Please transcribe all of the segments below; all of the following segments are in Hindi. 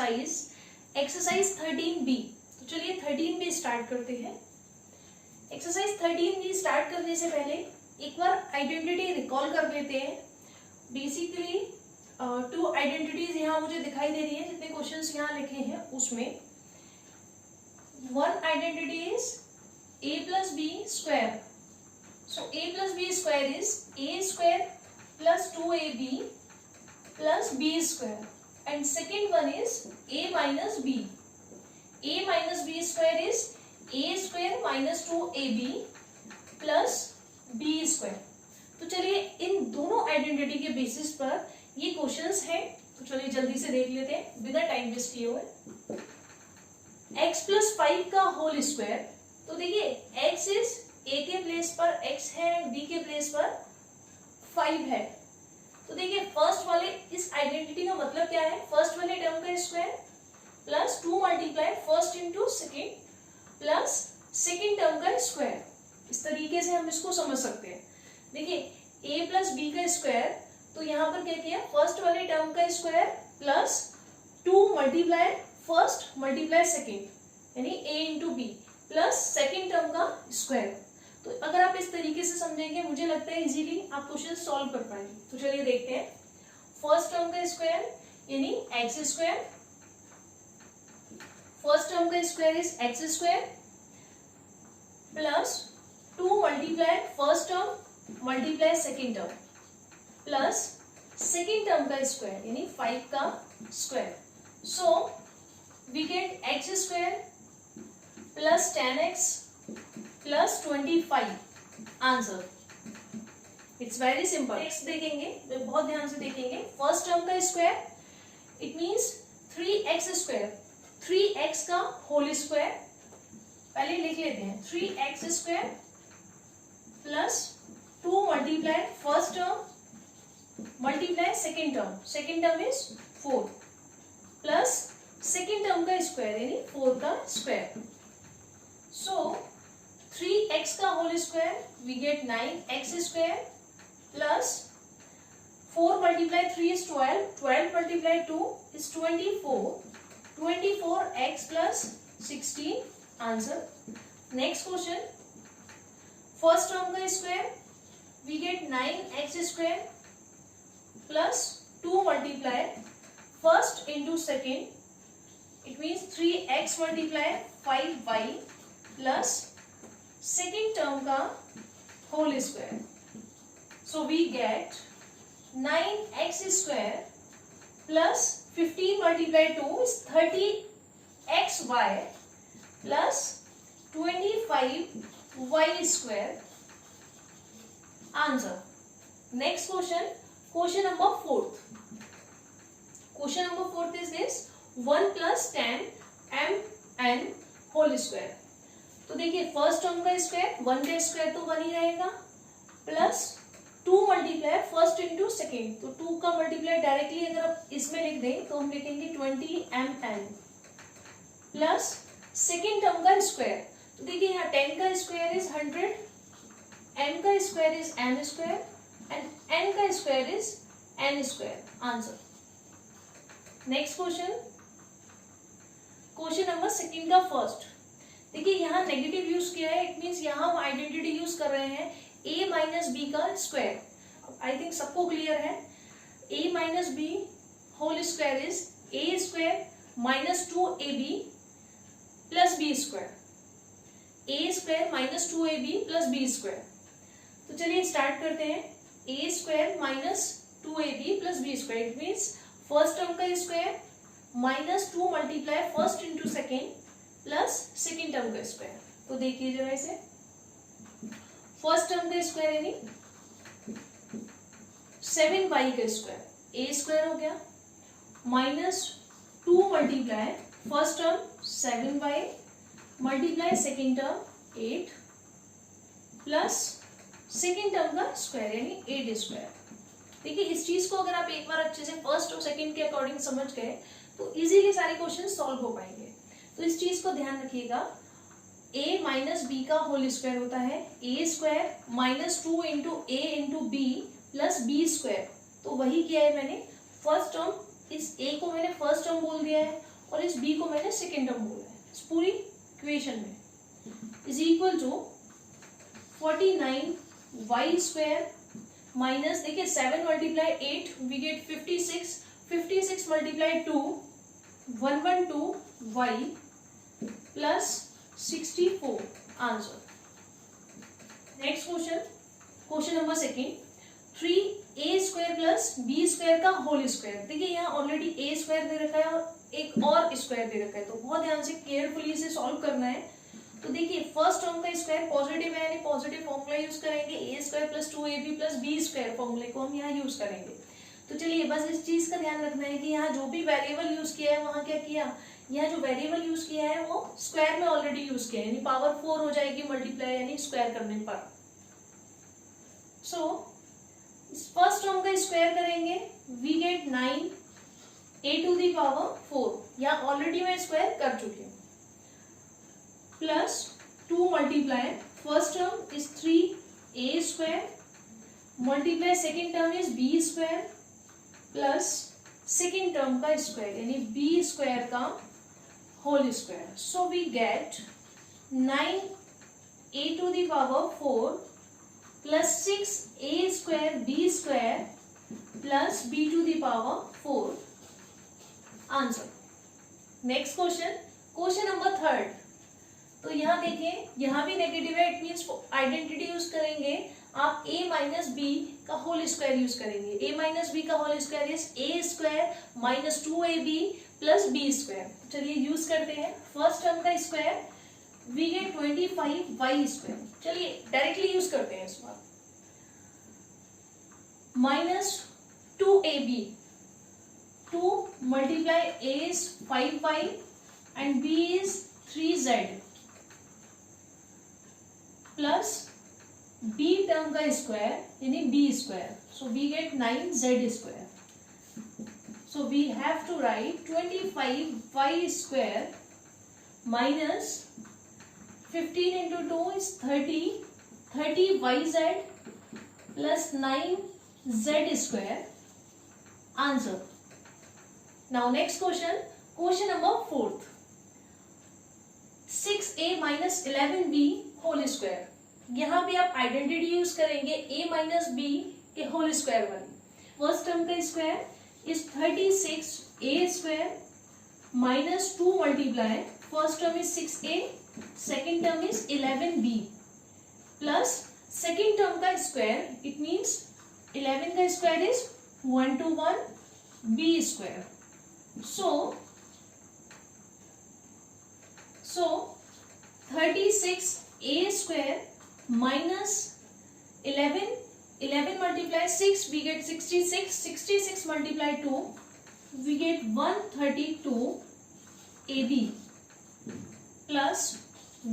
Exercise 13B। तो चलिए 13B स्टार्ट करते हैं। एक्सरसाइज 13B स्टार्ट करने से पहले एक बार आइडेंटिटी रिकॉल कर लेते हैं। बेसिकली 2 आइडेंटिटीज यहाँ मुझे दिखाई दे रही है, जितने क्वेश्चंस यहाँ लिखे हैं उसमें। One identity is a plus b square. So a plus b square is a square plus 2ab plus b square. And second one is a minus b. A minus b square is a square minus 2ab plus b square. तो चलिए इन दोनों आइडेंटिटी के बेसिस पर ये क्वेश्चंस हैं, तो चलिए जल्दी से देख लेते हैं बिना टाइम वेस्ट किए हुए। x plus 5 का होल स्क्वायर, तो देखिए x इज a के प्लेस पर x है, b के प्लेस पर 5 है। तो देखिए फर्स्ट वाले इस आइडेंटिटी का मतलब क्या है, फर्स्ट वाले टर्म का square plus 2 multiply first into second plus second term का स्क्वायर। इस तरीके से हम इसको समझ सकते हैं। देखिए a प्लस बी का स्क्वायर, तो यहाँ पर क्या किया, फर्स्ट वाले टर्म का square plus 2 multiply first multiply second यानी a into b plus second term का स्क्वायर। तो अगर आप इस तरीके से समझेंगे, मुझे लगता है इजीली आप क्वेश्चन सॉल्व कर पाएंगे। तो चलिए देखते हैं। फर्स्ट टर्म का स्क्वायर यानी एक्स स्क्वायर, फर्स्ट टर्म का square is x square plus 2 multiply first term multiply second term plus second term का स्क्वायर यानी 5 का square. So we get x square plus 10x plus 25 answer. It's very simple. Next देखेंगे, बहुत ध्यान से देखेंगे। फर्स्ट टर्म का square it means 3x square, 3x का होल स्क्वायर पहले लिख लेते हैं। 3x square plus 2 multiply first term multiply second term is 4 plus second term का स्क्वायर यानी 4 का स्क्वायर। So 3x का whole square we get 9x square plus 4 multiply 3 is 12, 12 multiply 2 is 24, 24x plus 16 answer. Next question, first term का square we get 9x square plus 2 multiply first into second it means 3x multiply 5y plus second term का whole square. So we get 9x square plus 15 multiply 2 is 30xy plus 25y square answer. Next question, question number 4। Question number 4 is this 1 plus 10 mn whole square. तो देखिए फर्स्ट टर्म का स्क्वायर 1 का स्क्वायर तो 1 ही रहेगा plus 2 multiply first into second, तो 2 का मल्टीप्लाई डायरेक्टली अगर आप इसमें लिख दें तो हम लिखेंगे 20 mn प्लस सेकेंड टर्म का स्क्वायर। तो देखिए यहाँ 10 का स्क्वायर इज 100, m का square is n square and n का square is n square answer. Next question, question number second का फर्स्ट। देखिए यहाँ नेगेटिव यूज किया है, इट मीन्स यहाँ हम आइडेंटिटी यूज कर रहे हैं a माइनस बी का स्क्वायर। आई थिंक सबको क्लियर है। a minus B whole square is a square minus 2ab plus B square, a square minus 2ab plus B square. तो चलिए स्टार्ट करते हैं। a square minus 2ab plus B square it means first term का square minus 2 multiply first into second plus second term का स्क्वायर। तो देखिए जरा इसे, फर्स्ट टर्म का स्क्वायर यानी 7y का स्क्वायर, a स्क्वायर हो गया minus 2 multiply first term 7y multiply second term 8 plus second term का स्क्वायर यानी 8 स्क्वायर। देखिए इस चीज को अगर आप एक बार अच्छे से फर्स्ट और सेकेंड के अकॉर्डिंग समझ गए तो इजीली सारे क्वेश्चन सॉल्व हो पाएंगे। तो इस चीज को ध्यान रखिएगा, a माइनस बी का होल स्क्वायर होता है a square minus 2 into a into b plus B square. तो वही किया है मैंने, फर्स्ट टर्म इस a को मैंने फर्स्ट टर्म बोल दिया है और इस b को मैंने सेकेंड टर्म बोला है इस पूरी इक्वेशन में, is equal to 49y square minus, देखिए 7 multiply 8 we get 56, 56 multiply 2 112y plus 64 answer. Next question, question number second, 3a square plus b square का होल स्क्वायर। देखिए यहाँ ऑलरेडी a स्क्वायर दे रखा है और एक और स्क्वायर दे रखा है, तो बहुत ध्यान से केयरफुली इसे सॉल्व करना है। तो देखिए फर्स्ट टर्म का स्क्वायर पॉजिटिव है, यानी पॉजिटिव फॉर्मूला यूज करेंगे, a square plus 2ab plus b square फॉर्मूले को हम यहाँ यूज करेंगे। तो चलिए बस इस चीज का ध्यान रखना है कि यहाँ जो भी वेरिएबल यूज किया है वहां क्या किया, यहाँ जो वेरिएबल यूज किया है वो स्क्वायर में ऑलरेडी यूज किया है, यानी पावर 4 हो जाएगी मल्टीप्लाई यानी स्क्वायर करने पर। सो फर्स्ट टर्म का स्क्वायर करेंगे, we get 9 a to the power 4, यहाँ ऑलरेडी मैं स्क्वायर कर चुकी हूँ, plus 2 multiply first term is 3a square multiply second term is b square plus second term का स्क्वायर यानी b स्क्वायर का whole square. So we get 9a to the power 4 plus 6a square b square plus b to the power 4 answer. Next question, question number third. तो यहाँ देखिए यहाँ भी नेगेटिव है, इट मीन्स आइडेंटिटी यूज करेंगे आप a माइनस बी का होल स्क्वायर यूज करेंगे। a माइनस बी का whole square is a square minus 2ab plus b square. चलिए यूज करते हैं, फर्स्ट टर्म का square we get 25y square. चलिए डायरेक्टली यूज करते हैं इस बार, minus 2ab, 2 multiply a is 5y and b is 3z plus b term का स्क्वायर यानी b square, so we get 9z square. So we have to write 25y square minus 15 into 2 is 30y plus 9z square answer. Now next question, question number fourth, 6a minus 11b whole square. यहाँ भी आप आइडेंटिटी यूज करेंगे a माइनस बी के होल स्क्वायर वाली। फर्स्ट टर्म का square is 36a square minus 2 multiply first term is 6a, second term is 11b plus second term का स्क्वायर, इट मीन्स 11 का square is 121 b square. So 36a square minus 11 multiply 6 we get 66, 66 multiply 2 we get 132 ab plus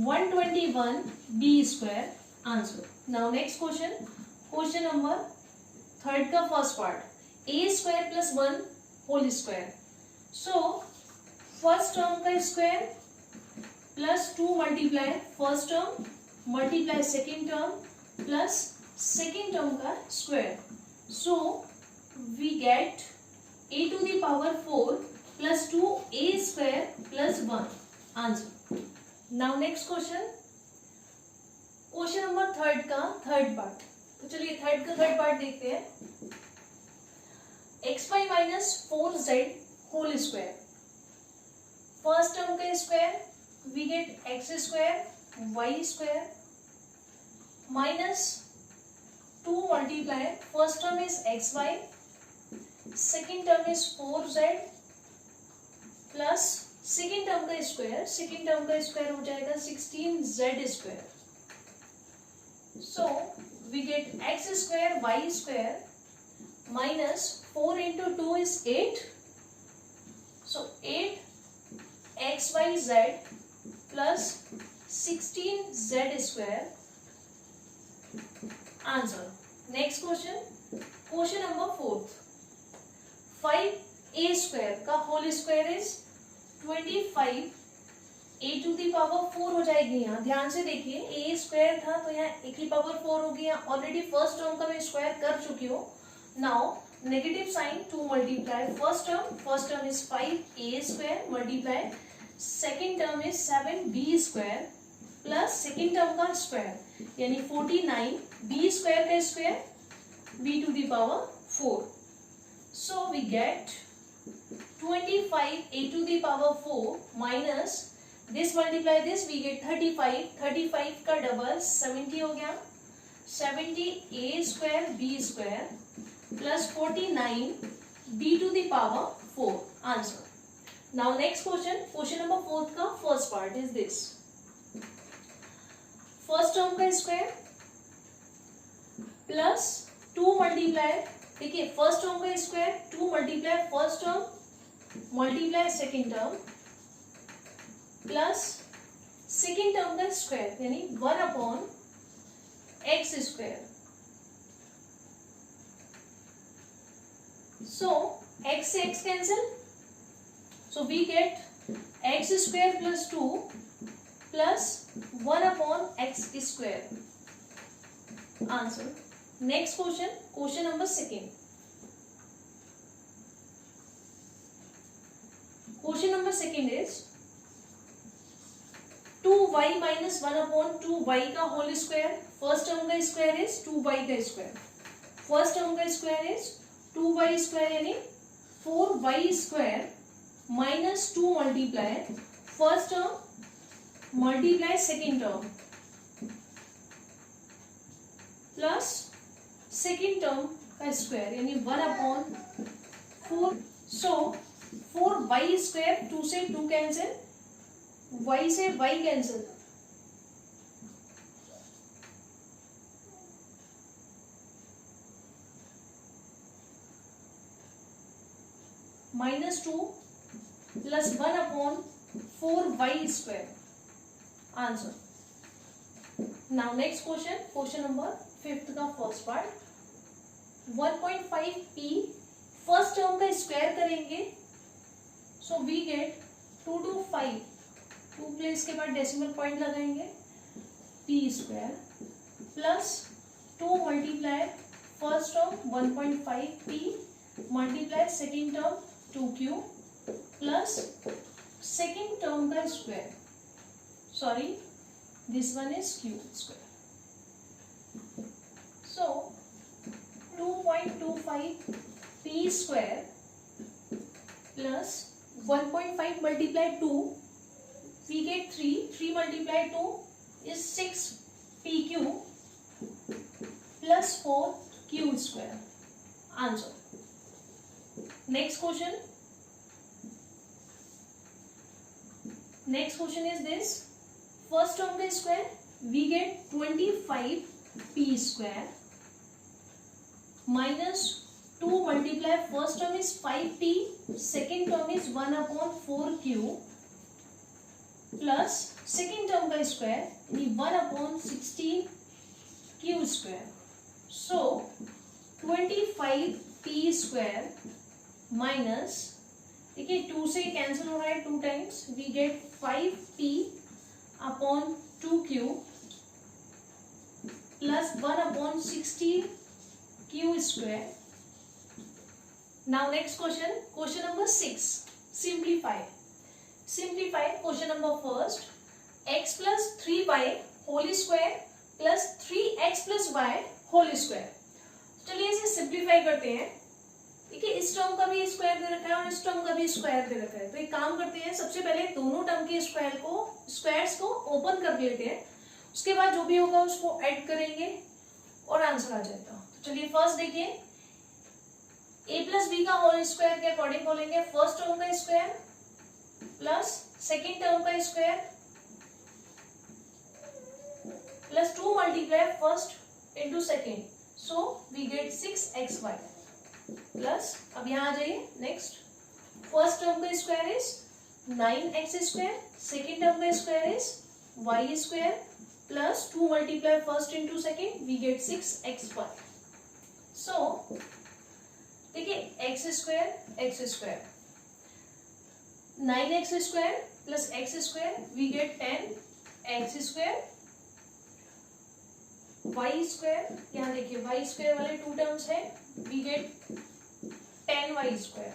121 b square answer. Now next question, question number third का first part, a square plus 1 whole square. So first term का square plus 2 multiply first term multiply second term plus second term का square. So we get a to the power 4 plus 2a square plus 1 answer. Now next question, question number third का थर्ड पार्ट। तो चलिए थर्ड का थर्ड पार्ट देखते हैं, xy minus 4z whole square. First term का square we get x square y square minus 2 multiply first term is xy, second term is 4z plus second term का स्क्वायर हो जाएगा 16z square. So we get x square y square minus 4 into 2 is 8, so 8xyz plus 16z square answer. Next question, question number fourth, 5a square का whole square is 25 a to the power 4 हो जाएगी। यहाँ ध्यान से देखिए a स्क्वायर था तो यहाँ a की पावर 4 होगी। यहाँ ऑलरेडी फर्स्ट टर्म का मैं स्क्वायर कर चुकी हूँ। Now negative sign to multiply first term is 5a square multiply second term is 7b square plus second term का स्क्वायर यानी 49 b square का square b to the power 4. So we get 25 a to the power 4 minus this multiply this we get 35 का डबल 70 हो गया 70 a square b square plus 49 b to the power 4 answer. Now next question number 4 का first part is this. First term का स्क्वायर प्लस 2 मल्टीप्लाई देखिए फर्स्ट टर्म का square 2 multiply first term multiply second term plus second term का स्क्वायर यानी 1 upon x square. So x से x cancel. So we get x square plus 2 plus 1 upon x square. Answer. Next question number 2. Question number 2 is 2y minus 1 upon 2y का whole square. First term का square is 2y का square. First term का square is 2y square यानी 4y square minus 2 multiply first term multiply second term plus second term का square यानी 1 upon 4. So 4y square 2 से 2 cancel y से y cancel minus 2 plus 1 upon 4y square. Answer. Now next question number 5th का first part 1.5p first term का स्क्वायर करेंगे so we get 2 to 5 2 place के बाद डेसिमल पॉइंट लगाएंगे p square plus 2 multiply first term 1.5p multiply second term 2q plus second term का square sorry this one is q square. So 2.25 p square plus 1.5 multiply 2 we get 3 multiply 2 is 6 pq plus 4 q square. Answer. Next question is this. First term का square we get 25 p square minus 2 multiply first term is 5p second term is 1 upon 4q plus second term का square यानी 1 upon 16 q square. So 25 p square minus देखिए 2 से कैंसिल हो रहा है 2 times we get 5p upon 2q plus 1 upon 16 q square. Now next question number 6 simplify question number first x plus 3y whole square plus 3x plus y whole square. चलिए इसे सिंप्लीफाई करते हैं. देखिए इस टर्म का भी स्क्वायर दे रखा है और इस टर्म का भी स्क्वायर दे रखा है. तो एक काम करते हैं सबसे पहले दोनों टर्म के स्क्वायर्स को ओपन कर लेते हैं. उसके बाद जो भी होगा उसको ऐड करेंगे और आंसर आ जाएगा. तो चलिए फर्स्ट देखिए a प्लस बी का होल स्क्वायर के अकॉर्डिंग बोलेंगे फर्स्ट टर्म का स्क्वायर प्लस सेकेंड टर्म का square plus 2 multiply first into second so we get 6xy plus अब यहाँ आ जाइए नेक्स्ट फर्स्ट टर्म का square is 9x square second term का square is y square plus 2 multiply first into second we get 6xy. So देखिए x square 9x square plus x square we gate 10x square y square यहाँ देखिए y स्क्वायर वाले 2 टर्म्स है we get 10y square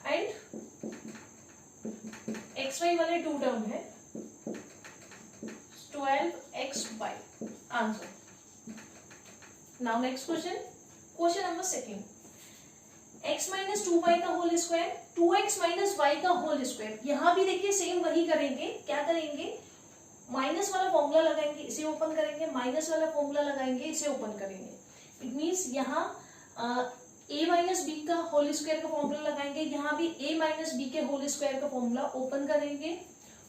and xy वाले 2 टर्म है 12xy answer. Now next question, question number second, x minus 2y का whole square 2x minus y का होल स्क्वायर। यहां भी देखिए सेम वही करेंगे, क्या करेंगे, माइनस वाला फॉर्मूला लगाएंगे, इसे ओपन करेंगे, माइनस वाला फॉर्मूला लगाएंगे, इसे ओपन करेंगे। इट मीन्स यहाँ a माइनस बी का होल स्क्वायर का फॉर्मूला लगाएंगे, यहाँ भी a माइनस बी के होल स्क्वायर का फॉर्मूला ओपन करेंगे।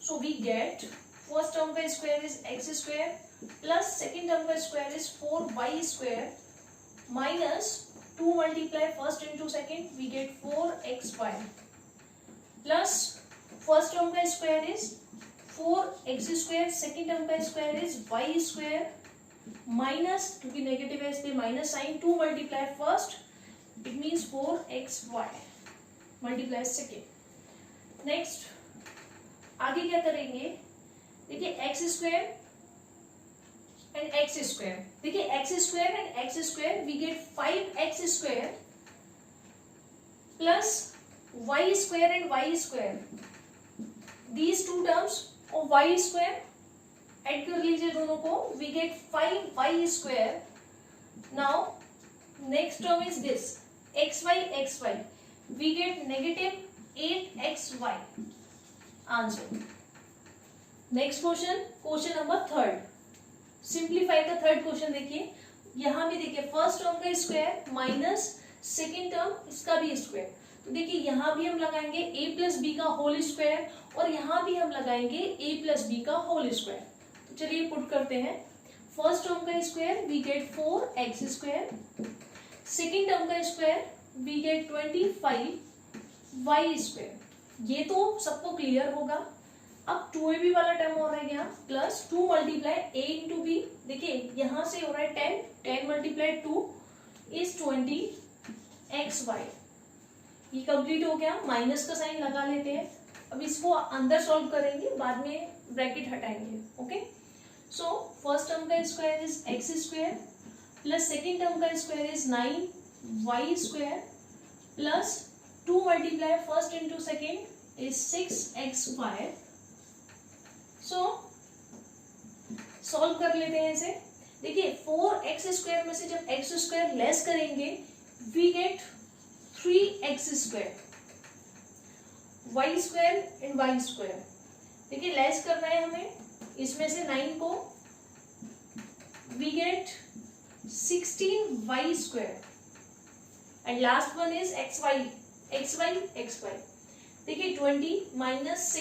So we get first term का square is x square plus second term का square is 4y square minus 2 multiply first into second we get 4xy plus first term का square is 4x square, second term का square is y square minus, क्योंकि नेगेटिव है इसलिए minus sign, 2 multiply first it means 4xy multiply second. Next आगे क्या करेंगे, देखिए x square and x square, देखिए x square and x square we get 5x square plus y square and y square, these two terms और y स्क्वायर ऐड कर लीजिए दोनों को, we get 5y square. Now next term is this xy we get negative 8xy answer. Next question, question number third, simplify का थर्ड क्वेश्चन देखिए, यहां भी देखिए फर्स्ट टर्म का स्क्वायर माइनस सेकेंड टर्म इसका भी स्क्वायर, तो देखिए यहां भी हम लगाएंगे a प्लस बी का होल स्क्वायर और यहां भी हम लगाएंगे a प्लस बी का होल स्क्वायर। तो चलिए पुट करते हैं, फर्स्ट टर्म का square we get 4x square, second term का square we get 25y square. ये तो सबको क्लियर होगा। अब 2ab वाला टर्म हो रहा है यहाँ plus 2 multiply a into b, देखिए यहां से हो रहा है 10 मल्टीप्लाई 2 इज 20xy। ये कंप्लीट हो गया, माइनस का साइन लगा लेते हैं। अब इसको अंदर सॉल्व करेंगे, बाद में ब्रैकेट हटाएंगे। ओके, सो फर्स्ट टर्म का square is x square plus second term का square is 9y square plus 2 multiply first into second is 6xy। So solve कर लेते हैं इसे। देखिए 4x स्क्वायर में से जब x स्क्वायर लेस करेंगे we get 3x square, y square and y square. देखिए लेस करना है हमें, इसमें से 9 को we get 16y square and last one is xy। देखिए 20 minus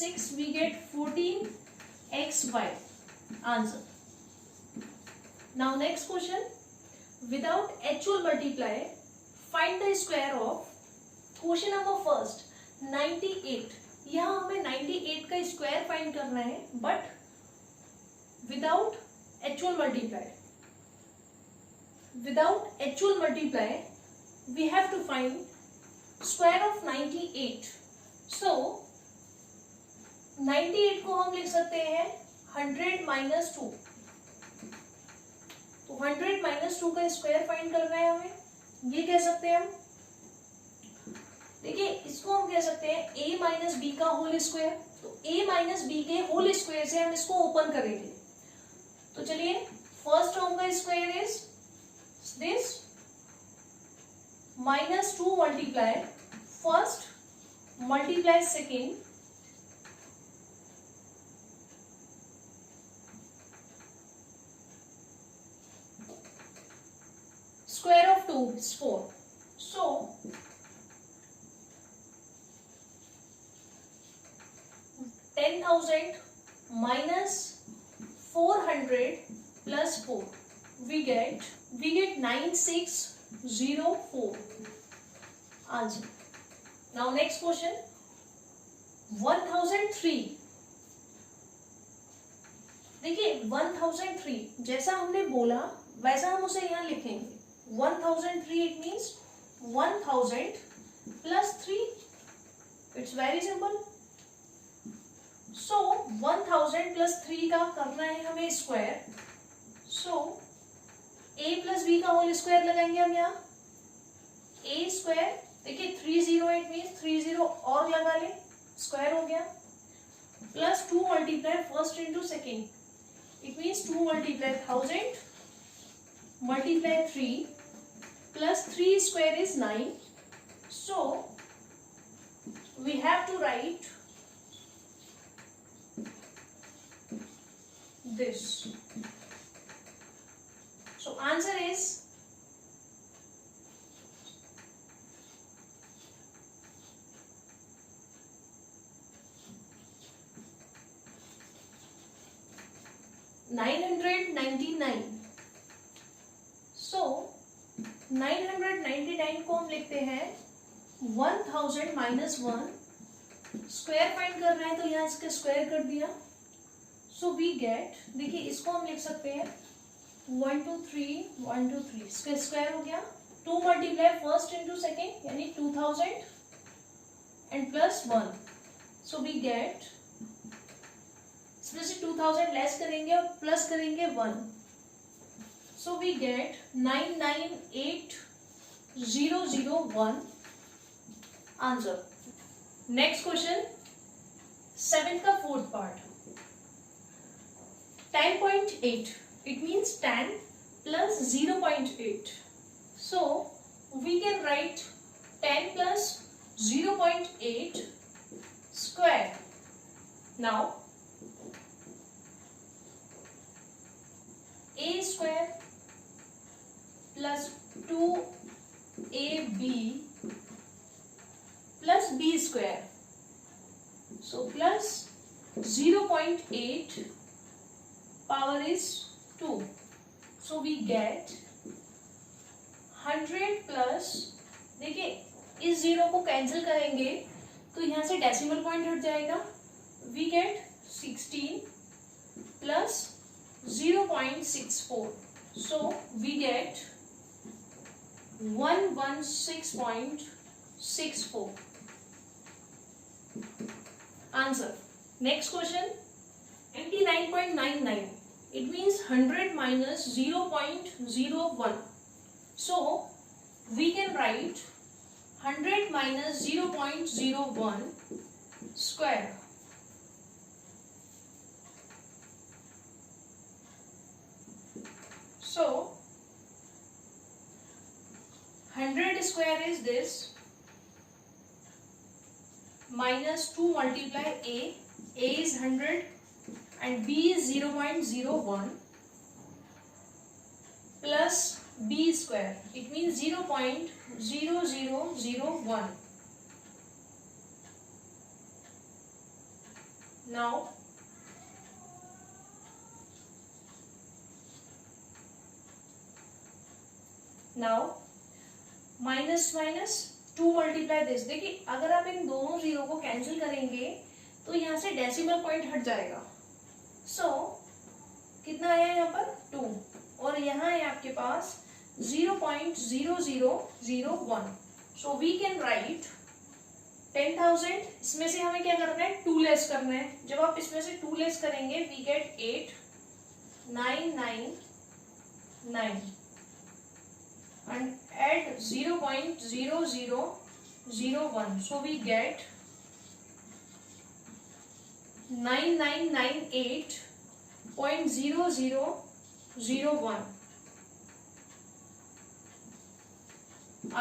6 we get 14xy answer. Now next question, without actual multiply find the square of, question number first 98। यहां हमें 98 का स्क्वायर फाइंड करना है but without actual multiply. Without actual multiply we have to find square of 98। So 98 को हम लिख सकते हैं 100 माइनस 2। तो 100 माइनस 2 का स्क्वायर फाइंड करना है हमें, ये कह सकते हैं हम। देखिए इसको हम कह सकते हैं a माइनस बी का होल स्क्वायर। तो a माइनस बी के होल स्क्वायर से हम इसको ओपन करेंगे। तो चलिए फर्स्ट टर्म का square is this minus 2 multiply first multiply second square of 2 is 4. So 10,000 minus 400 plus 4 we get 9604 answer. Now next question 1003। देखिए 1003 जैसा हमने बोला वैसा हम उसे यहाँ लिखेंगे। 1003 it means 1000 plus 3. It's very simple. So 1000 plus 3 का करना है हमें square. So a plus b का होल स्क्वायर लगाएंगे हम यहाँ ए स्क्वायर, देखिए 308 मीन्स 30 और लगा ले, स्क्वायर हो गया, plus 2 multiply first into second, it means 2 multiply 1000 multiply 3 plus 3 square is 9. So we have to write this. So answer is 999. So 999 को हम लिखते हैं 1000 माइनस 1, स्क्वायर फाइंड करना है तो यहाँ इसका स्क्वायर कर दिया, सो वी गेट, देखिए इसको हम लिख सकते हैं 123 इसका स्क्वायर हो गया, 2 मल्टीप्लाई फर्स्ट इंटू सेकेंड यानी 2000 and plus 1, so we get, इसमें से 2000 लेस करेंगे और प्लस करेंगे 1, so we get 998001 answer. Next question, 7th का fourth part, 10.8, it means 10 plus 0.8, so we can write 10 plus 0.8 square. Now a square plus 2ab plus b square, so plus 0.8 power is 2, so we get 100 plus, देखिए इस जीरो को कैंसिल करेंगे तो यहाँ से डेसिमल पॉइंट हट जाएगा, we get 16 plus 0.64, so we get 116.64 answer. Next question, 99.99, it means 100 minus 0.01, so we can write 100 minus 0.01 square. So 100 square is this, minus 2 multiply a is 100 and b is 0.01 plus b square, it means 0.0001. Now minus minus 2 multiply this, देखिए अगर आप इन दोनों जीरो को कैंसिल करेंगे तो यहाँ से डेसिमल पॉइंट हट जाएगा, सो कितना आया यहाँ पर 2 और यहाँ है आपके पास 0.0001, सो वी कैन राइट 10,000, इसमें से हमें क्या करना है 2 लेस करना है, जब आप इसमें से 2 लेस करेंगे we gate 8999 and add 0.0001, so we get 9998.0001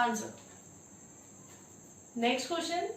answer. Next question,